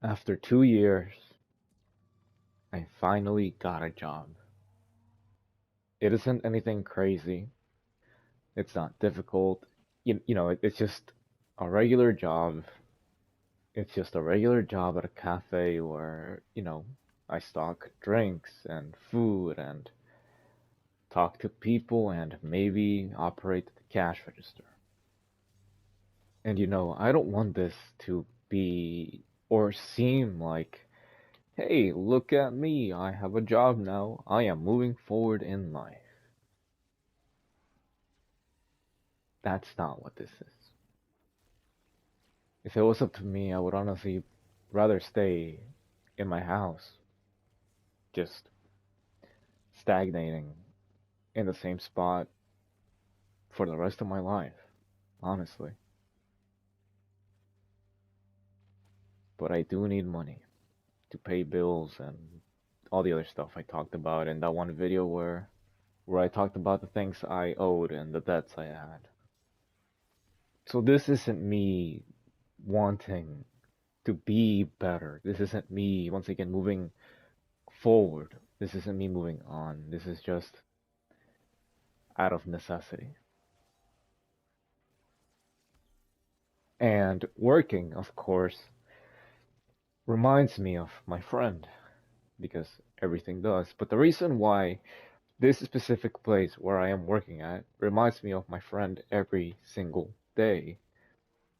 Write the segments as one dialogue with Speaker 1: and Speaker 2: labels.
Speaker 1: After 2 years, I finally got a job. It isn't anything crazy. It's not difficult. It's just a regular job. It's just a regular job at a cafe where, I stock drinks and food and talk to people and maybe operate the cash register. And I don't want this to be or seem like, hey, look at me, I have a job now, I am moving forward in life. That's not what this is. If it was up to me, I would honestly rather stay in my house, just stagnating in the same spot for the rest of my life, honestly. But I do need money to pay bills and all the other stuff I talked about in that one video where I talked about the things I owed and the debts I had. So this isn't me wanting to be better. This isn't me once again moving forward. This isn't me moving on. This is just out of necessity. And working, of course, reminds me of my friend because everything does. But the reason why this specific place where I am working at reminds me of my friend every single day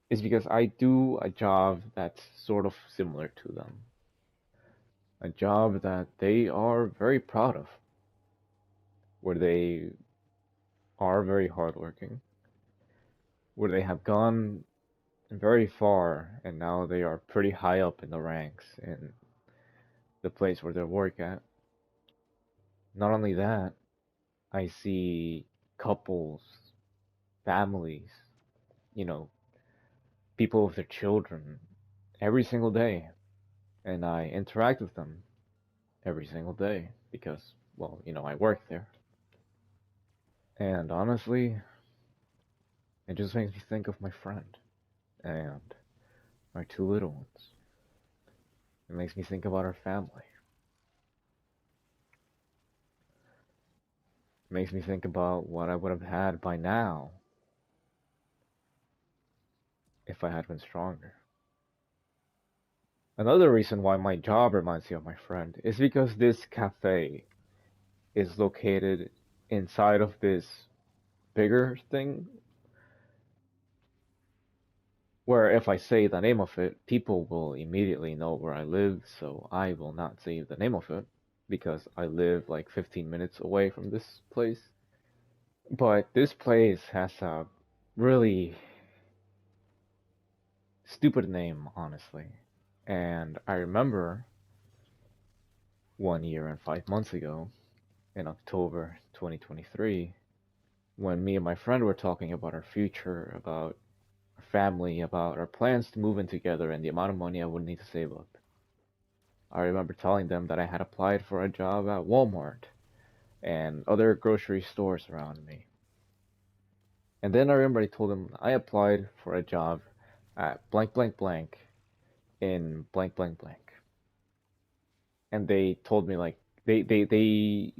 Speaker 1: is because I do a job that's sort of similar to them. A job that they are very proud of, where they are very hardworking, where they have gone very far and now they are pretty high up in the ranks in the place where they work at. Not only that, I see couples, families, you know, people with their children every single day, and I interact with them every single day because, well, I work there. And honestly, it just makes me think of my friend and our two little ones. It makes me think about our family. It makes me think about what I would have had by now if I had been stronger. Another reason why my job reminds me of my friend is because this cafe is located inside of this bigger thing where if I say the name of it, people will immediately know where I live, so I will not say the name of it because I live like 15 minutes away from this place. But this place has a really stupid name, honestly. And I remember 1 year and 5 months ago, in October 2023, when me and my friend were talking about our future, about our family, about our plans to move in together, and the amount of money I would need to save up. I remember telling them that I had applied for a job at Walmart and other grocery stores around me. And then I remember I told them I applied for a job at blank blank blank in blank blank blank. And they told me like they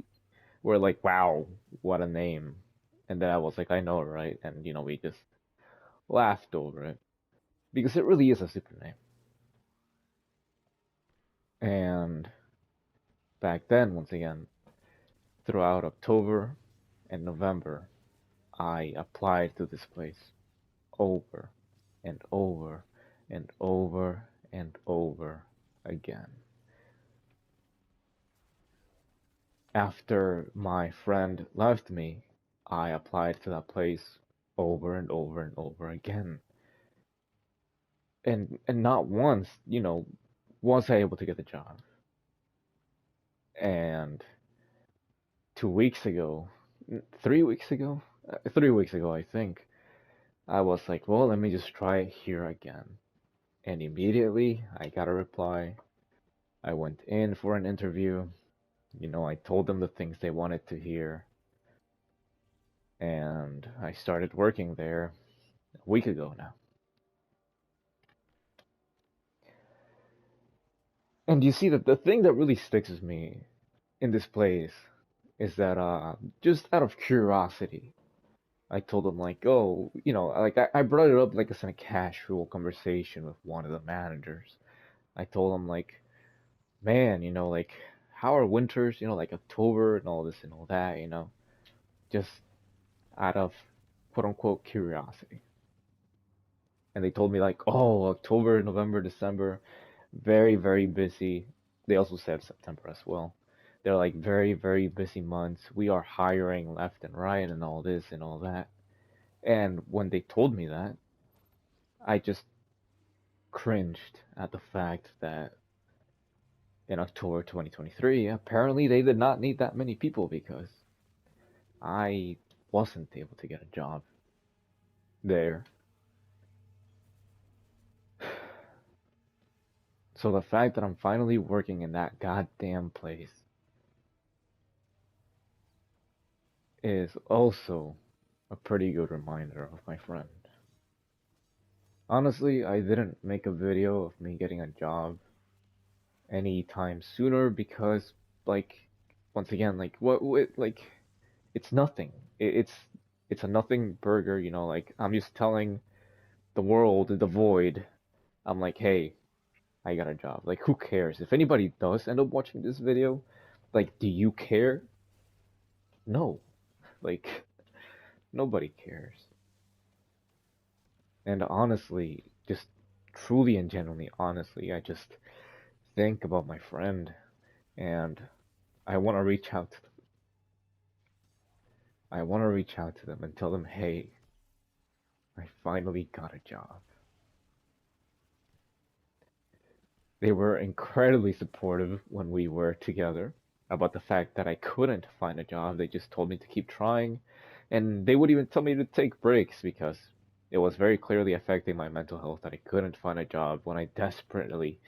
Speaker 1: were like, wow, what a name. And then I was like, I know, right? And we just laughed over it because it really is a super name. And back then, once again, throughout October and November, I applied to this place over and over and over and over again. After my friend left me, I applied to that place over and over and over again. And not once, was I able to get the job. And 2 weeks ago, 3 weeks ago, 3 weeks ago, I think, I was like, well, let me just try it here again. And immediately I got a reply. I went in for an interview. I told them the things they wanted to hear. And I started working there a week ago now. And you see that the thing that really sticks with me in this place is that just out of curiosity, I told him like, oh, like I brought it up like as in a casual conversation with one of the managers. I told him like, man, like how are winters, like October and all this and all that, just out of quote unquote curiosity. And they told me like, oh, October, November, December, very, very busy. They also said September as well. They're like very, very busy months. We are hiring left and right and all this and all that. And when they told me that, I just cringed at the fact that in October 2023, apparently they did not need that many people because I wasn't able to get a job there. So the fact that I'm finally working in that goddamn place is also a pretty good reminder of my friend. Honestly, I didn't make a video of me getting a job anytime sooner because, like, once again, like, like, it's nothing. It's a nothing burger, like, I'm just telling the world, the void, I'm like, hey, I got a job. Like, who cares? If anybody does end up watching this video, like, do you care? No. Like, nobody cares. And honestly, just truly and genuinely honestly, I just think about my friend and I want to reach out to them. I want to reach out to them and tell them, hey, I finally got a job. They were incredibly supportive when we were together about the fact that I couldn't find a job. They just told me to keep trying, and they would even tell me to take breaks because it was very clearly affecting my mental health that I couldn't find a job when I desperately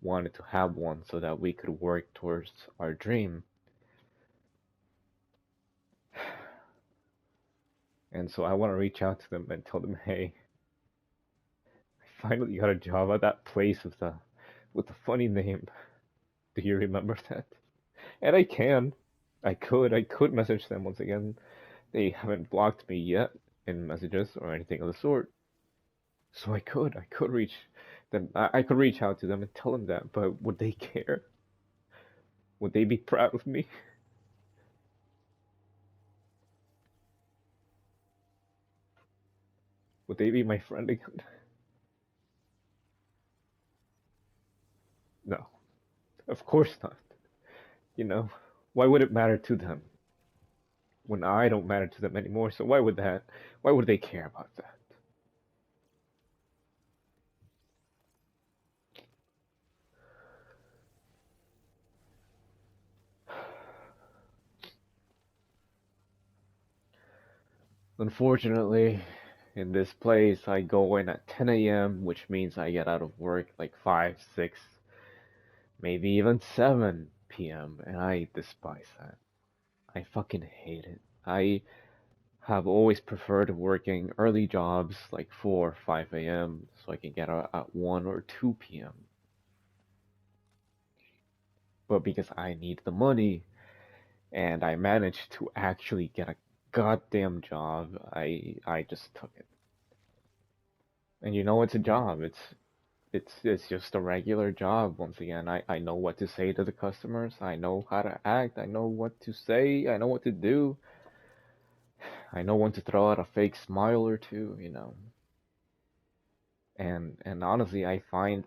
Speaker 1: wanted to have one so that we could work towards our dream. And so I want to reach out to them and tell them, hey, I finally got a job at that place with the funny name. Do you remember that? And I can. I could message them once again. They haven't blocked me yet in messages or anything of the sort. So I could reach them. I could reach out to them and tell them that. But would they care? Would they be proud of me? Would they be my friend again? No, of course not. You know, why would it matter to them when I don't matter to them anymore? So why would that? Why would they care about that? Unfortunately, in this place, I go in at 10 a.m., which means I get out of work like 5, 6, maybe even 7 p.m., and I despise that. I fucking hate it. I have always preferred working early jobs like 4, 5 a.m. so I can get out at 1 or 2 p.m. But because I need the money and I managed to actually get a goddamn job, I just took it. And it's a job. It's just a regular job. Once again, I know what to say to the customers. I know how to act. I know what to say. I know what to do. I know when to throw out a fake smile or two. And honestly, I find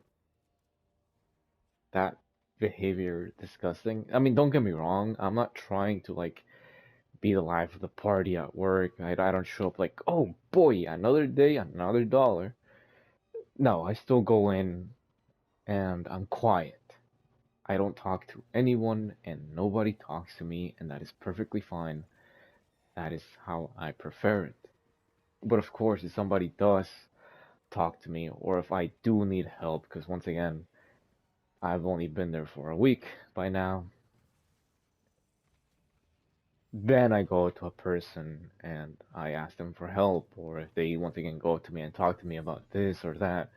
Speaker 1: that behavior disgusting. I mean, don't get me wrong. I'm not trying to like be the life of the party at work. I don't show up like, oh boy, another day, another dollar. No, I still go in and I'm quiet. I don't talk to anyone and nobody talks to me, and that is perfectly fine. That is how I prefer it. But of course, if somebody does talk to me, or if I do need help, because once again, I've only been there for a week by now, then I go to a person and I ask them for help, or if they once again go to me and talk to me about this or that.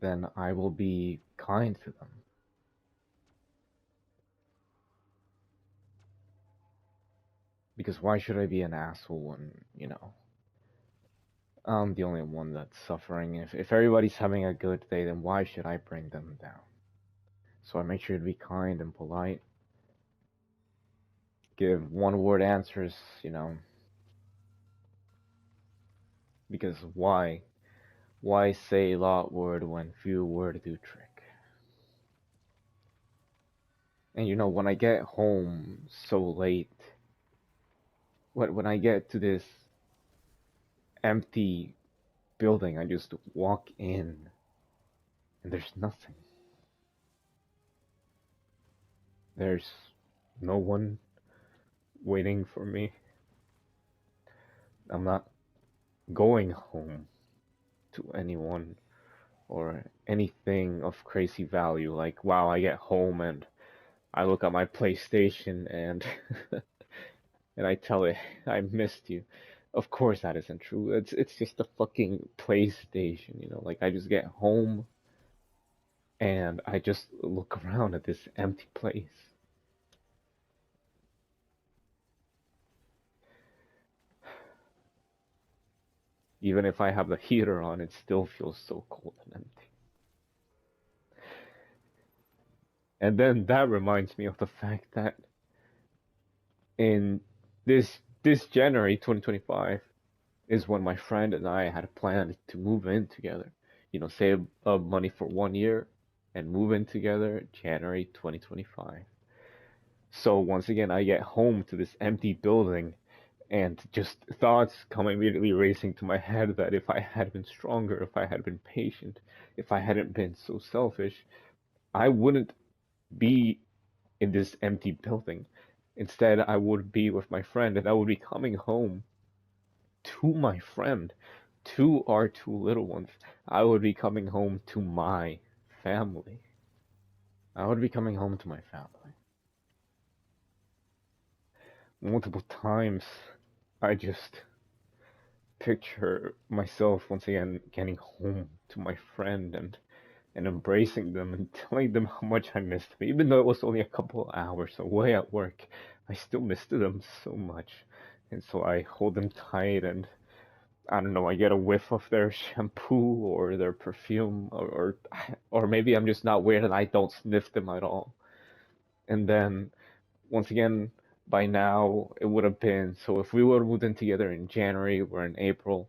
Speaker 1: then I will be kind to them. Because why should I be an asshole when, I'm the only one that's suffering? If everybody's having a good day, then why should I bring them down? So I make sure to be kind and polite, give one word answers, because why? Why say a lot word when few word do trick? And when I get home so late, when I get to this empty building, I just walk in and there's nothing. There's no one waiting for me. I'm not going home to anyone or anything of crazy value. Like, wow, I get home and I look at my PlayStation and and I tell it I missed you. Of course that isn't true. It's just a fucking PlayStation, Like I just get home and I just look around at this empty place. Even if I have the heater on, it still feels so cold and empty. And then that reminds me of the fact that in this January 2025 is when my friend and I had planned to move in together. Save up money for 1 year and move in together January 2025. So once again, I get home to this empty building and just thoughts come immediately racing to my head that if I had been stronger, if I had been patient, if I hadn't been so selfish, I wouldn't be in this empty building. Instead, I would be with my friend and I would be coming home to my friend, to our two little ones. I would be coming home to my family. I would be coming home to my family. Multiple times, I just picture myself once again getting home to my friend and embracing them and telling them how much I missed them. Even though it was only a couple of hours away at work, I still missed them so much. And so I hold them tight and I don't know, I get a whiff of their shampoo or their perfume or maybe I'm just not weird and I don't sniff them at all. And then once again, by now it would have been, so if we would have moved in together in January or in April,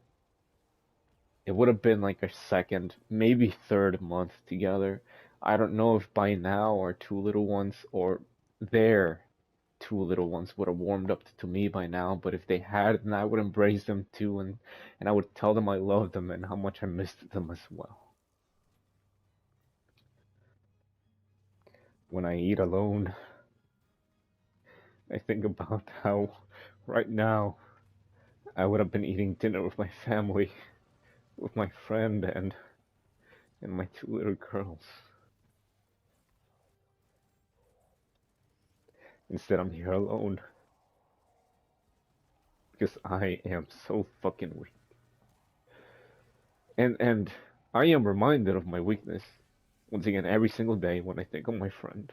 Speaker 1: it would have been like our second, maybe third month together. I don't know if by now our two little ones or their two little ones would have warmed up to me by now, but if they had, then I would embrace them too and I would tell them I love them and how much I missed them as well. When I eat alone, I think about how right now I would have been eating dinner with my family, with my friend and my two little girls. Instead, I'm here alone because I am so fucking weak. And I am reminded of my weakness once again every single day when I think of my friend.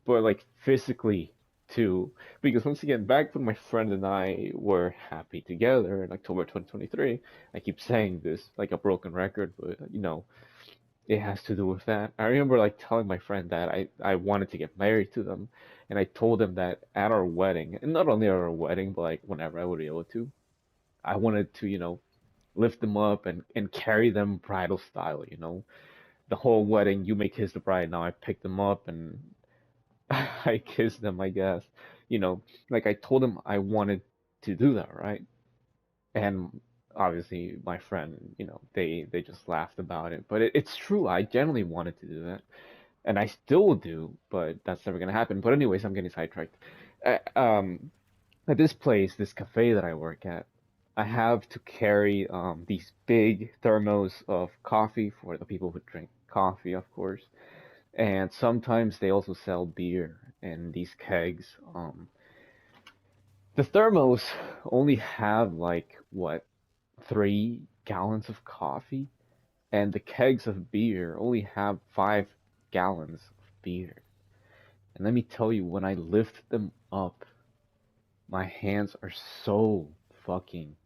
Speaker 1: But like physically too, because once again, back when my friend and I were happy together in October 2023, I keep saying this like a broken record, but it has to do with that. I remember like telling my friend that I wanted to get married to them, and I told him that at our wedding, and not only at our wedding, but like whenever I would be able to, I wanted to, lift them up and carry them bridal style. The whole wedding, you may kiss the bride. Now I pick them up and I kiss them, I guess. Like I told him I wanted to do that, right? And obviously my friend, they just laughed about it. But it's true. I genuinely wanted to do that, and I still do, but that's never gonna happen. But anyways, I'm getting sidetracked. Uh, um, at this place, this cafe that I work at, I have to carry these big thermos of coffee for the people who drink coffee, of course. And sometimes they also sell beer in these kegs. The thermos only have like what 3 gallons of coffee, and the kegs of beer only have 5 gallons of beer. And let me tell you, when I lift them up, my hands are so fucking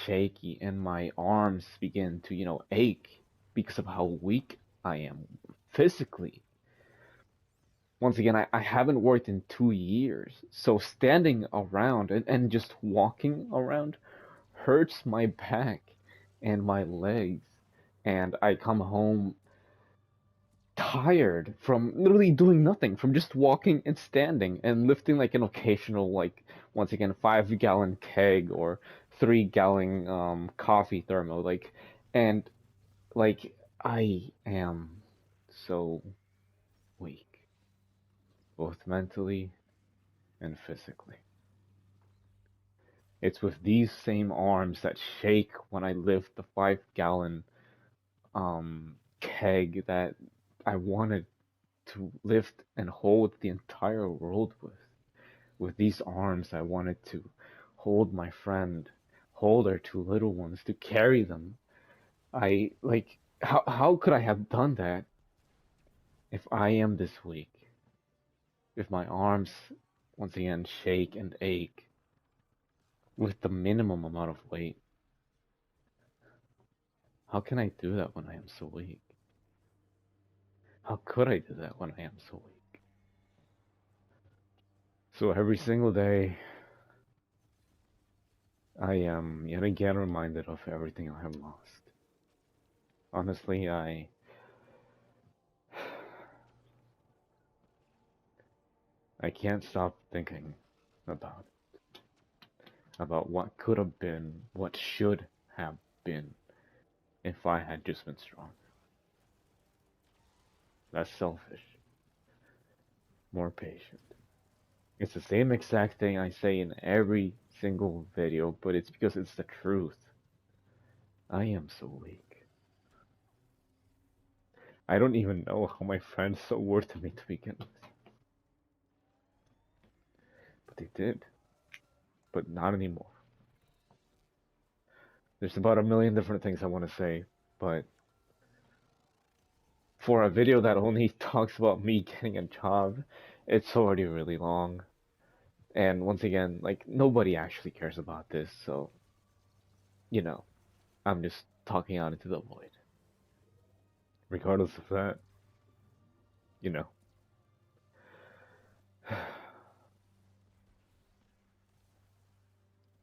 Speaker 1: shaky and my arms begin to, ache because of how weak I am physically. Once again, I haven't worked in 2 years, so standing around and just walking around hurts my back and my legs. And I come home tired from literally doing nothing, from just walking and standing and lifting like an occasional, like, once again, 5 gallon keg or 3 gallon coffee thermo. And like, I am so weak, both mentally and physically. It's with these same arms that shake when I lift the 5 gallon keg that I wanted to lift and hold the entire world with. With these arms, I wanted to hold my friend, hold her 2 little ones, to carry them. I like how could I have done that if I am this weak? If my arms once again shake and ache with the minimum amount of weight? How can I do that when I am so weak? How could I do that when I am so weak? So every single day, I am yet again reminded of everything I have lost. Honestly, I can't stop thinking about about what could have been, what should have been, if I had just been strong. Less selfish, more patient. It's the same exact thing I say in every single video, but it's because it's the truth. I am so weak. I don't even know how my friends so worth me to begin with. But they did. But not anymore. There's about a million different things I want to say, but for a video that only talks about me getting a job, it's already really long. And once again, like, nobody actually cares about this, so, you know, I'm just talking out into the void. Regardless of that, you know,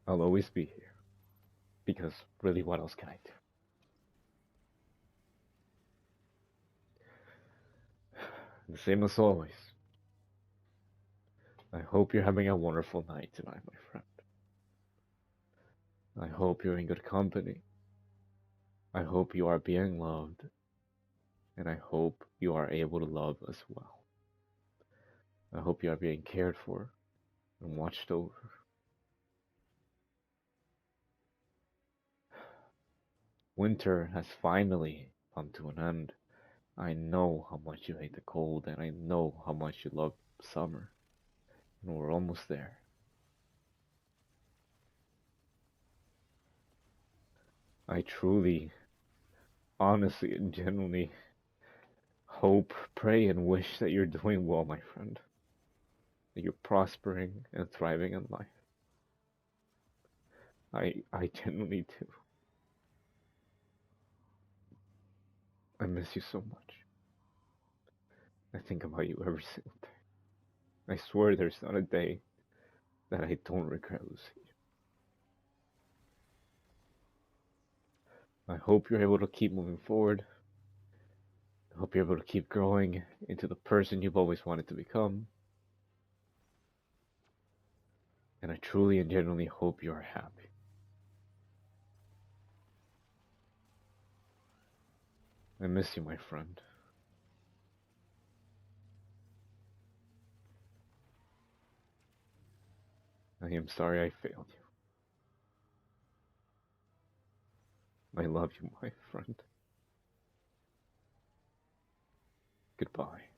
Speaker 1: I'll always be here. Because really, what else can I do? The same as always. I hope you're having a wonderful night tonight, my friend. I hope you're in good company. I hope you are being loved. And I hope you are able to love as well. I hope you are being cared for and watched over. Winter has finally come to an end. I know how much you hate the cold, and I know how much you love summer. And we're almost there. I truly, honestly, and genuinely hope, pray, and wish that you're doing well, my friend. That you're prospering and thriving in life. I genuinely do. I miss you so much. I think about you every single day. I swear there's not a day that I don't regret losing you. I hope you're able to keep moving forward. I hope you're able to keep growing into the person you've always wanted to become. And I truly and genuinely hope you are happy. I miss you, my friend. I am sorry I failed you. I love you, my friend. Goodbye.